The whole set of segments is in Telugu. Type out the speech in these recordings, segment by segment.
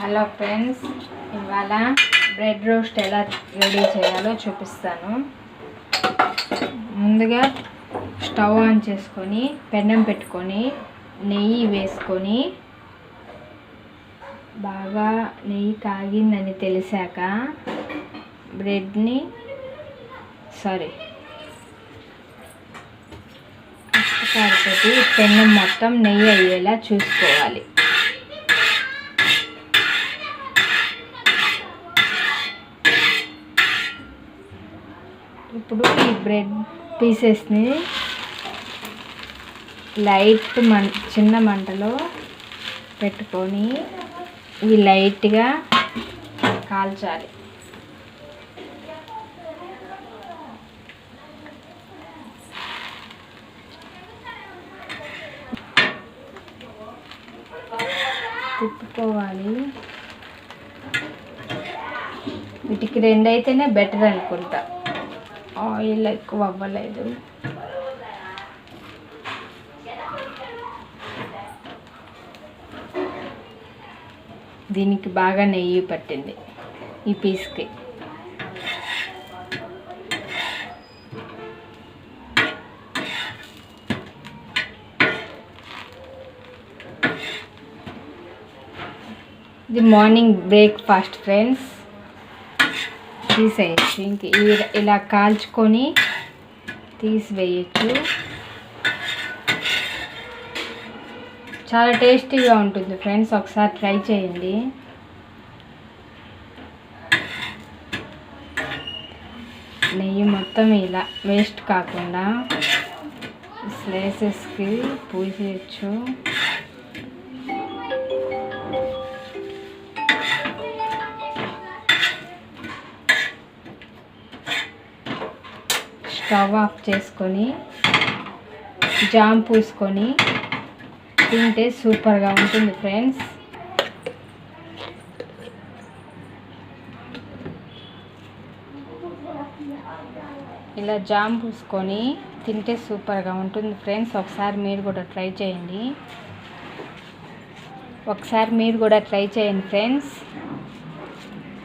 హలో ఫ్రెండ్స్, ఇవాళ బ్రెడ్ రోస్ట్ ఎలా రెడీ చేయాలో చూపిస్తాను. ముందుగా స్టవ్ ఆన్ చేసుకొని పెనం పెట్టుకొని నెయ్యి వేసుకొని బాగా నెయ్యి కాగిందని తెలిసాక కష్టకారితోటి పెనం మొత్తం నెయ్యి అయ్యేలా చూసుకోవాలి. ఇప్పుడు ఈ బ్రెడ్ పీసెస్ని చిన్న మంటలో పెట్టుకొని ఇవి లైట్గా కాల్చాలి. తిప్పుకోవాలి. వీటికి 2 అయితేనే బెటర్ అనుకుంటా, ఆయిల్ ఎక్కువ అవ్వలేదు. దీనికి బాగా నెయ్యి పట్టింది ఈ పీస్కి. ఇది మార్నింగ్ బ్రేక్ఫాస్ట్ ఫ్రెండ్స్. తీసేయచ్చు, ఇంక ఇలా కాల్చుకొని తీసివేయచ్చు. చాలా టేస్టీగా ఉంటుంది ఫ్రెండ్స్, ఒకసారి ట్రై చేయండి. నెయ్యి మొత్తం ఇలా వేస్ట్ కాకుండా స్లైసెస్కి పూసేయచ్చు. స్టవ్ ఆఫ్ చేసుకొని జామ్ పూసుకొని తింటే సూపర్గా ఉంటుంది ఫ్రెండ్స్. ఇలా జామ్ పూసుకొని తింటే సూపర్గా ఉంటుంది ఫ్రెండ్స్. ఒకసారి మీరు కూడా ట్రై చేయండి ఫ్రెండ్స్.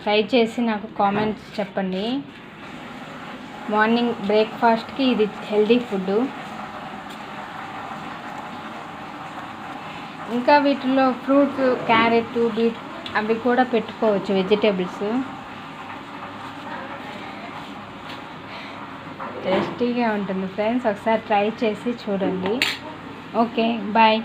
ట్రై చేసి నాకు కామెంట్స్ చెప్పండి. మార్నింగ్ బ్రేక్ఫాస్ట్కి ఇది హెల్దీ ఫుడ్. ఇంకా వీటిలో ఫ్రూట్స్, క్యారెట్, బీట్ అవి కూడా పెట్టుకోవచ్చు, వెజిటేబుల్స్. టేస్టీగా ఉంటుంది ఫ్రెండ్స్, ఒకసారి ట్రై చేసి చూడండి. Okay, bye.